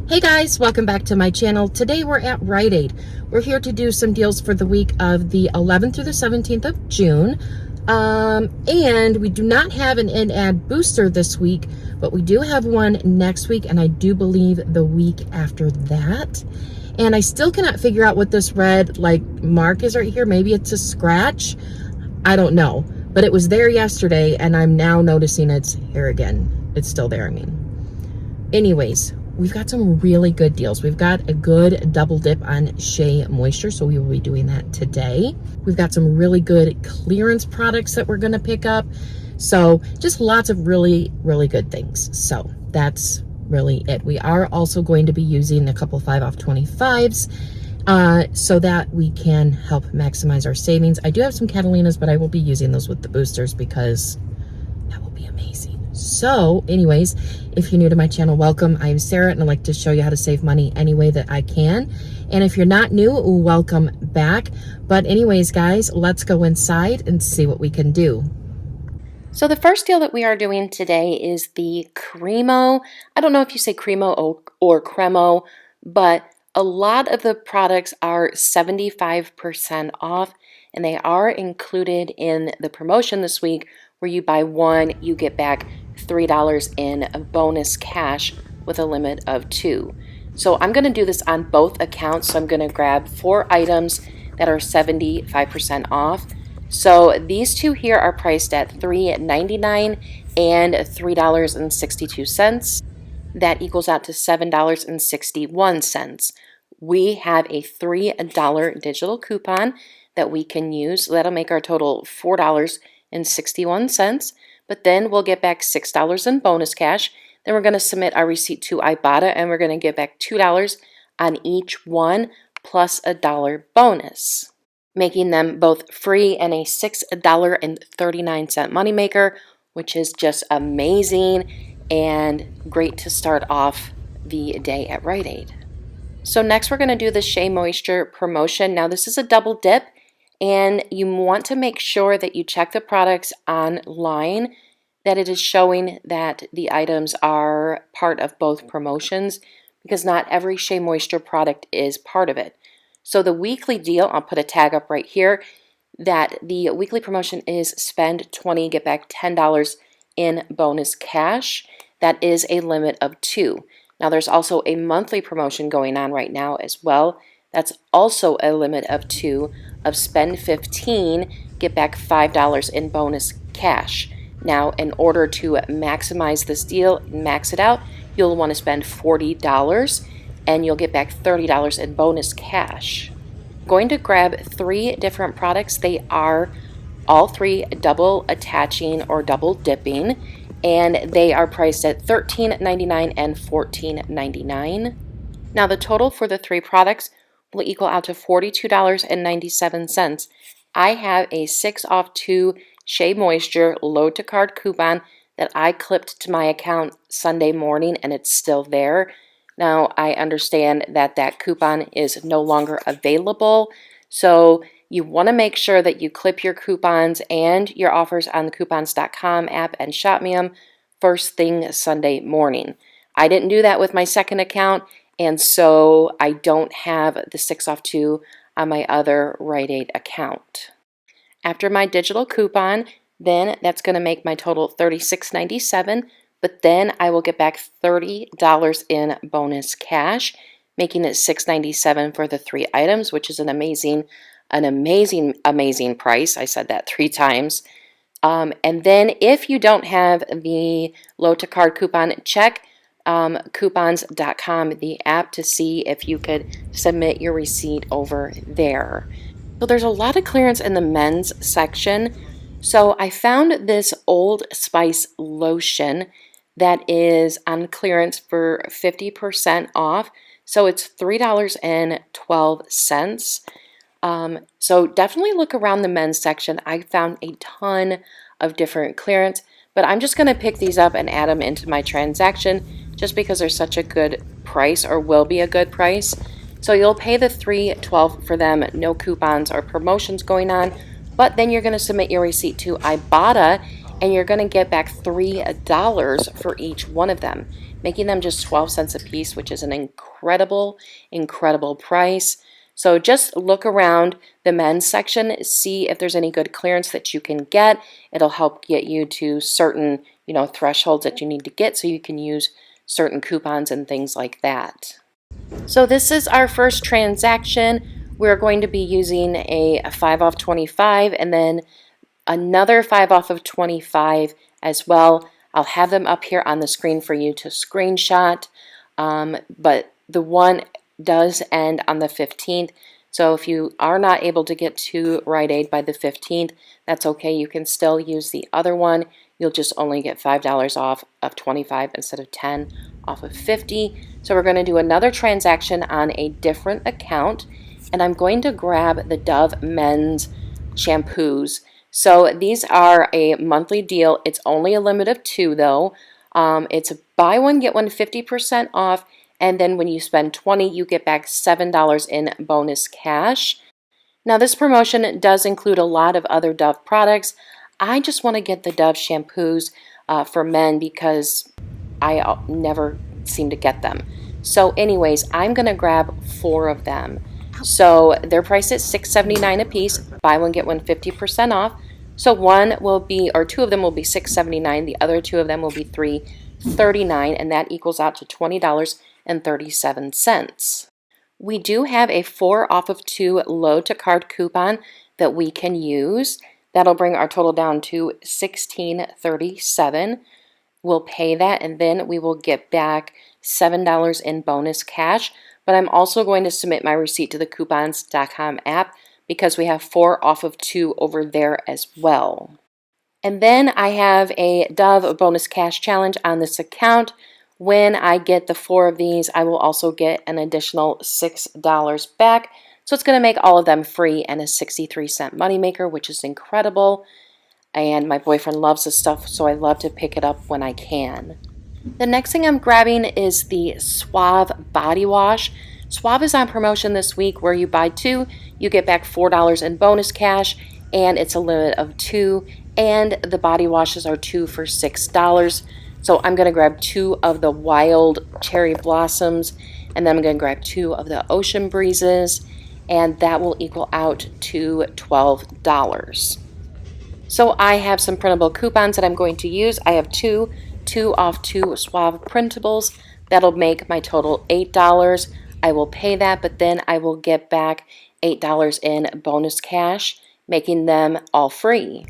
Hey guys, welcome back to my channel. Today we're at Rite Aid. We're here to do some deals for the week of the 11th through the 17th of June. And we do not have an in-ad booster this week, but we do have one next week, and I do believe the week after that. And I still cannot figure out what this red mark is right here. Maybe it's a scratch. I don't know. But it was there yesterday, and I'm now noticing it's here again. It's still there, I mean. Anyways, we've got some really good deals. We've got a good double dip on Shea Moisture, so we will be doing that today. We've got some really good clearance products that we're going to pick up. So just lots of really, really good things. So that's really it. We are also going to be using a couple 5 off 25s so that we can help maximize our savings. I do have some Catalinas, but I will be using those with the boosters because that will be amazing. So anyways, if you're new to my channel, welcome. I'm Sarah, and I like to show you how to save money any way that I can. And if you're not new, welcome back. But anyways, guys, let's go inside and see what we can do. So the first deal that we are doing today is the Cremo. I don't know if you say Cremo or Cremo, but a lot of the products are 75% off, and they are included in the promotion this week where you buy one, you get back $3 in bonus cash with a limit of 2. So I'm going to do this on both accounts. So I'm going to grab 4 items that are 75% off. So these two here are priced at $3.99 and $3.62. That equals out to $7.61. We have a $3 digital coupon that we can use. That'll make our total $4.61. But then we'll get back $6 in bonus cash. Then we're going to submit our receipt to Ibotta, and we're going to get back $2 on each one plus a $1 bonus, making them both free and a $6.39 moneymaker, which is just amazing and great to start off the day at Rite Aid. So next we're going to do the Shea Moisture promotion. Now this is a double dip, and you want to make sure that you check the products online, that it is showing that the items are part of both promotions, because not every Shea Moisture product is part of it. So the weekly deal, I'll put a tag up right here, that the weekly promotion is spend $20, get back $10 in bonus cash. That is a limit of 2. Now there's also a monthly promotion going on right now as well. That's also a limit of 2 of spend $15, get back $5 in bonus cash. Now, in order to maximize this deal, max it out, you'll want to spend $40 and you'll get back $30 in bonus cash. I'm going to grab 3 different products. They are all 3 double attaching or double dipping, and they are priced at $13.99 and $14.99. Now, the total for the 3 products will equal out to $42.97. I have a 6 off 2 Shea Moisture load to card coupon that I clipped to my account Sunday morning, and it's still there. Now, I understand that that coupon is no longer available, so you want to make sure that you clip your coupons and your offers on the coupons.com app and Shop.with first thing Sunday morning. I didn't do that with my second account, and so I don't have the 6 off 2 on my other Rite Aid account. After my digital coupon, then that's going to make my total $36.97, but then I will get back $30 in bonus cash, making it $6.97 for the 3 items, which is an amazing price. I said that 3 times. And then if you don't have the load to card coupon, check coupons.com, the app, to see if you could submit your receipt over there. So there's a lot of clearance in the men's section. So I found this Old Spice lotion that is on clearance for 50% off. So it's $3.12. So definitely look around the men's section. I found a ton of different clearance, but I'm just going to pick these up and add them into my transaction just because they're such a good price, or will be a good price. So you'll pay the $3.12 for them, no coupons or promotions going on, but then you're going to submit your receipt to Ibotta, and you're going to get back $3 for each one of them, making them just 12 cents a piece, which is an incredible, incredible price. So just look around the men's section, see if there's any good clearance that you can get. It'll help get you to certain, thresholds that you need to get so you can use certain coupons and things like that. So this is our first transaction. We're going to be using a 5 off 25 and then another 5 off of 25 as well. I'll have them up here on the screen for you to screenshot, but the one does end on the 15th. So if you are not able to get to Rite Aid by the 15th, that's okay. You can still use the other one. You'll just only get $5 off of 25 instead of 10 off of 50. So we're going to do another transaction on a different account, and I'm going to grab the Dove men's shampoos. So these are a monthly deal. It's only a limit of 2 though. It's a buy one, get one 50% off, and then when you spend 20, you get back $7 in bonus cash. Now this promotion does include a lot of other Dove products. I just want to get the Dove shampoos for men because I never seem to get them. So anyways, I'm going to grab 4 of them. So they're priced at $6.79 a piece. Buy one, get one 50% off. So one will be, or 2 of them will be $6.79. The other 2 of them will be $3.39, and that equals out to $20.37. We do have a 4 off of 2 load to card coupon that we can use. That'll bring our total down to $16.37. We'll pay that, and then we will get back $7 in bonus cash. But I'm also going to submit my receipt to the coupons.com app because we have 4 off of 2 over there as well. And then I have a Dove bonus cash challenge on this account. When I get the 4 of these, I will also get an additional $6 back. So it's going to make all of them free and a 63-cent moneymaker, which is incredible. And my boyfriend loves this stuff, so I love to pick it up when I can. The next thing I'm grabbing is the Suave body wash. Suave is on promotion this week where you buy 2, you get back $4 in bonus cash, and it's a limit of 2, and the body washes are 2 for $6. So I'm going to grab 2 of the Wild Cherry Blossoms, and then I'm going to grab 2 of the Ocean Breezes, and that will equal out to $12. So I have some printable coupons that I'm going to use. I have 2 off 2 Suave printables. That'll make my total $8. I will pay that, but then I will get back $8 in bonus cash, making them all free.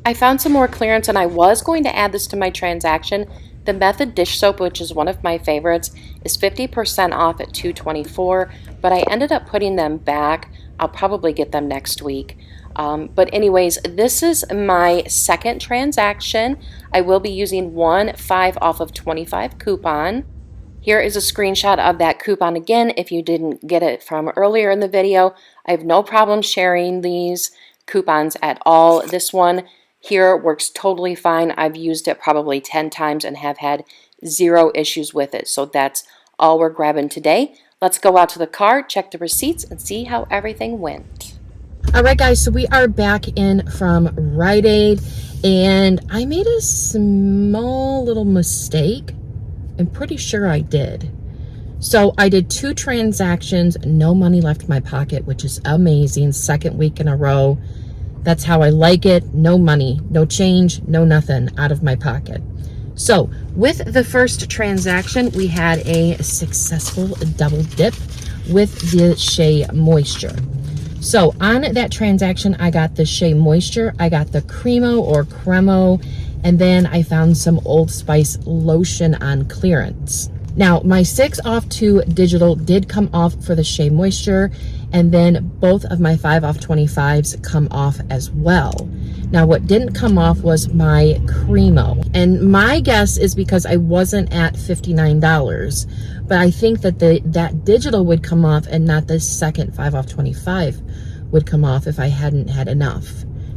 I found some more clearance, and I was going to add this to my transaction. The Method dish soap, which is one of my favorites, is 50% off at $2.24, but I ended up putting them back. I'll probably get them next week. But anyways, this is my second transaction. I will be using one 5 off of 25 coupon. Here is a screenshot of that coupon again if you didn't get it from earlier in the video. I have no problem sharing these coupons at all. This one here works totally fine. I've used it probably 10 times and have had 0 issues with it. So that's all we're grabbing today. Let's go out to the car, check the receipts, and see how everything went. All right, guys, so we are back in from Rite Aid, and I made a small little mistake. I'm pretty sure I did. So I did 2 transactions, no money left in my pocket, which is amazing. Second week in a row. That's how I like it. No money, no change, no nothing out of my pocket. So with the first transaction, we had a successful double dip with the Shea Moisture. So on that transaction, I got the Shea Moisture, I got the Cremo or Cremo, and then I found some Old Spice lotion on clearance. Now, my 6 off 2 digital did come off for the Shea Moisture, and then both of my 5 off 25s come off as well. Now, what didn't come off was my Cremo, and my guess is because I wasn't at $59, but I think that that digital would come off and not the second 5 off 25 would come off if I hadn't had enough.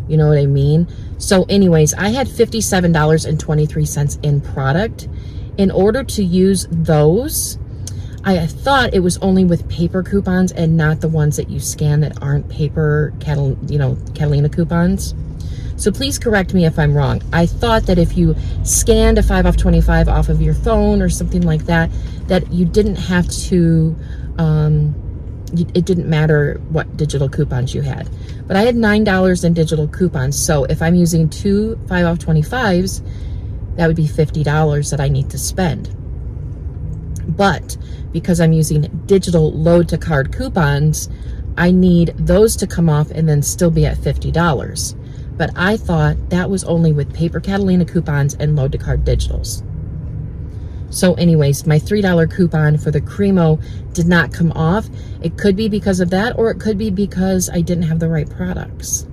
You know what I mean? So anyways, I had $57.23 in product. In order to use those, I thought it was only with paper coupons and not the ones that you scan that aren't paper, Catalina coupons. So please correct me if I'm wrong. I thought that if you scanned a 5 off 25 off of your phone or something like that, that you didn't have to, it didn't matter what digital coupons you had. But I had $9 in digital coupons. So if I'm using 2 5 off 25s, that would be $50 that I need to spend. But because I'm using digital load to card coupons, I need those to come off and then still be at $50. But I thought that was only with paper Catalina coupons and load to card digitals. So anyways, my $3 coupon for the Cremo did not come off. It could be because of that, or it could be because I didn't have the right products.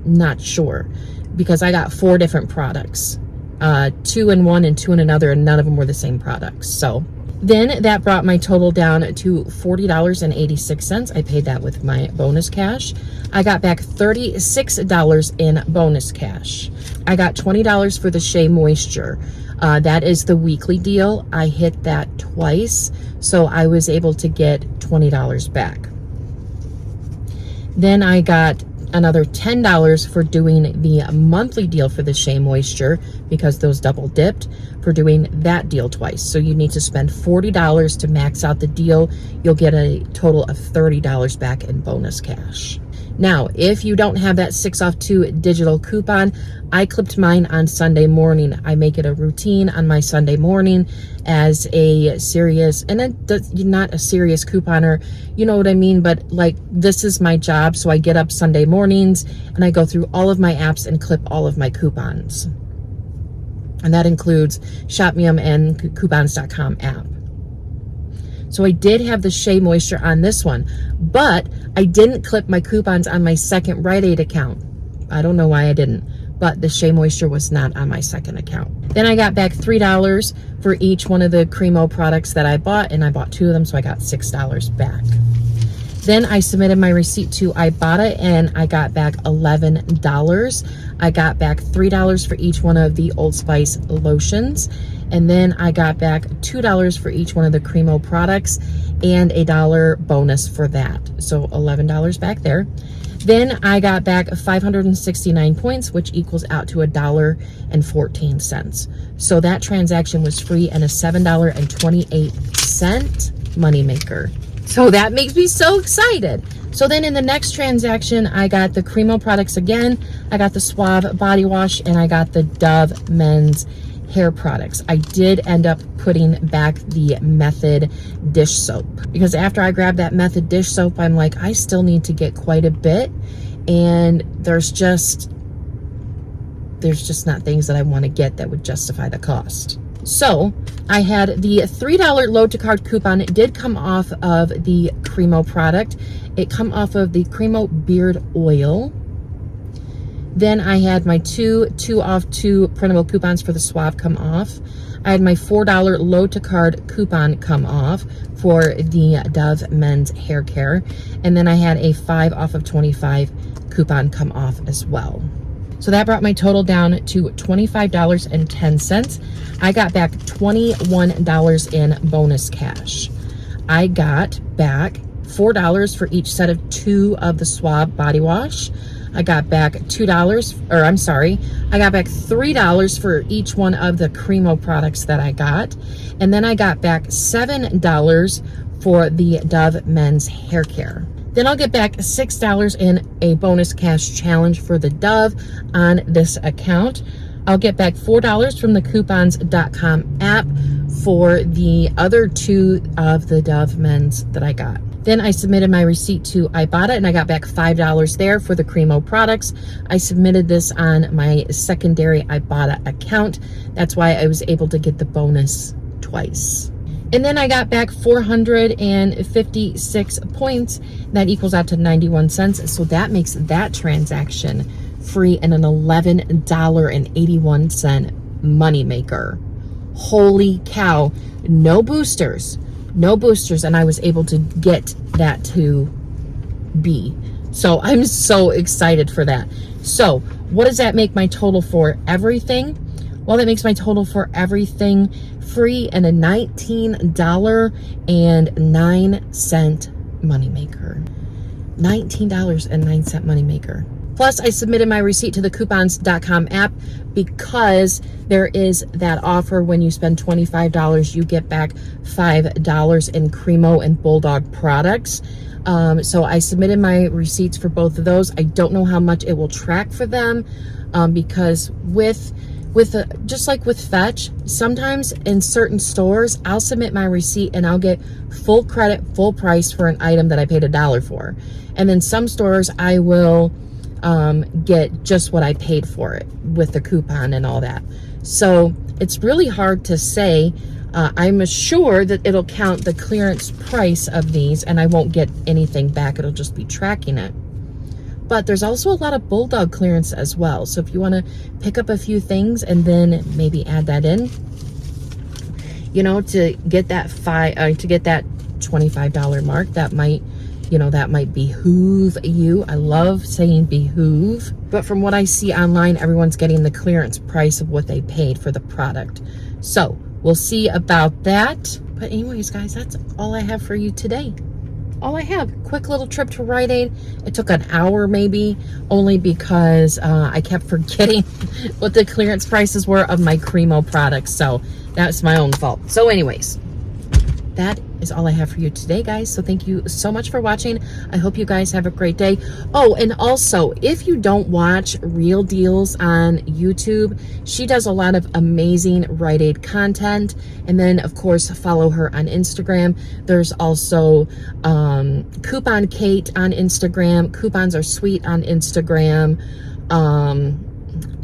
Not sure, because I got 4 different products, 2 in one and 2 in another, and none of them were the same products. So then that brought my total down to $40.86. I paid that with my bonus cash. I got back $36 in bonus cash. I got $20 for the Shea Moisture. That is the weekly deal. I hit that twice, so I was able to get $20 back. Then I got another $10 for doing the monthly deal for the Shea Moisture, because those double dipped, for doing that deal twice. So you need to spend $40 to max out the deal. You'll get a total of $30 back in bonus cash. Now, if you don't have that 6 off 2 digital coupon, I clipped mine on Sunday morning. I make it a routine on my Sunday morning as a serious, and not a serious couponer, you know what I mean? But like, this is my job. So I get up Sunday mornings and I go through all of my apps and clip all of my coupons. And that includes Shop.with and coupons.com app. So I did have the Shea Moisture on this one, but I didn't clip my coupons on my second Rite Aid account. I don't know why I didn't, but the Shea Moisture was not on my second account. Then I got back $3 for each one of the Cremo products that I bought, and I bought 2 of them, so I got $6 back. Then I submitted my receipt to Ibotta, and I got back $11. I got back $3 for each one of the Old Spice lotions. And then I got back $2 for each one of the Cremo products and a $1 bonus for that. So $11 back there. Then I got back 569 points, which equals out to $1.14. So that transaction was free and a $7.28 moneymaker. So that makes me so excited. So then in the next transaction, I got the Cremo products again. I got the Suave body wash, and I got the Dove men's hair products. I did end up putting back the Method dish soap, because after I grabbed that Method dish soap, I'm like, I still need to get quite a bit, and there's just not things that I want to get that would justify the cost. So I had the $3 load to card coupon. It did come off of the Cremo product. It come off of the Cremo beard oil. Then I had my 2 off 2 printable coupons for the Suave come off. I had my $4 load to card coupon come off for the Dove men's hair care. And then I had a 5 off of 25 coupon come off as well. So that brought my total down to $25.10. I got back $21 in bonus cash. I got back $4 for each set of 2 of the Suave body wash. I got back I got back $3 for each one of the Cremo products that I got. And then I got back $7 for the Dove men's hair care. Then I'll get back $6 in a bonus cash challenge for the Dove on this account. I'll get back $4 from the coupons.com app for the other 2 of the Dove men's that I got. Then I submitted my receipt to Ibotta, and I got back $5 there for the Cremo products. I submitted this on my secondary Ibotta account. That's why I was able to get the bonus twice. And then I got back 456 points. That equals out to 91 cents. So that makes that transaction free and an $11.81 moneymaker. Holy cow. No boosters. And I was able to get that to be. So I'm so excited for that. So what does that make my total for everything? Well, that makes my total for everything free and a $19.09 moneymaker. $19.09 moneymaker. Plus, I submitted my receipt to the coupons.com app because there is that offer when you spend $25, you get back $5 in Cremo and Bulldog products. So I submitted my receipts for both of those. I don't know how much it will track for them because just like with Fetch, sometimes in certain stores, I'll submit my receipt and I'll get full credit, full price for an item that I paid $1 for. And then some stores I will get just what I paid for it with the coupon and all that. So it's really hard to say. I'm sure that it'll count the clearance price of these and I won't get anything back. It'll just be tracking it. But there's also a lot of Bulldog clearance as well. So if you want to pick up a few things and then maybe add that in, you know, to get that $25 mark, that might behoove you. I love saying behoove. But from what I see online, everyone's getting the clearance price of what they paid for the product. So we'll see about that. But anyways, guys, that's all I have for you today. All I have. Quick little trip to Rite Aid. It took an hour maybe, only because I kept forgetting what the clearance prices were of my Cremo products. So that's my own fault. So anyways, that is all I have for you today, guys. So thank you so much for watching. I hope you guys have a great day. Oh, and also, if you don't watch Real Deals on YouTube, she does a lot of amazing Rite Aid content. And then, of course, follow her on Instagram. There's also Coupon Kate on Instagram. Coupons Are Sweet on Instagram.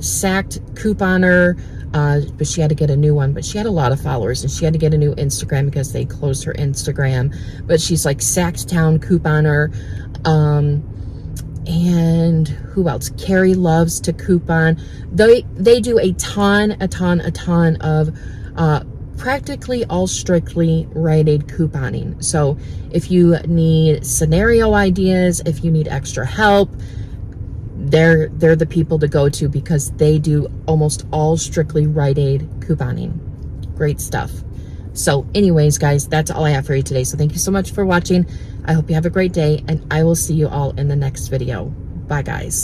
Sacked Couponer. But she had to get a new one, but she had a lot of followers and she had to get a new Instagram because they closed her Instagram. But she's like Sacktown Couponer. And who else? Carrie Loves to Coupon. They do a ton of practically all strictly Rite Aid couponing. So if you need scenario ideas, if you need extra help, they're the people to go to because they do almost all strictly Rite Aid couponing. Great stuff. So anyways, guys, that's all I have for you today. So thank you so much for watching. I hope you have a great day and I will see you all in the next video. Bye, guys.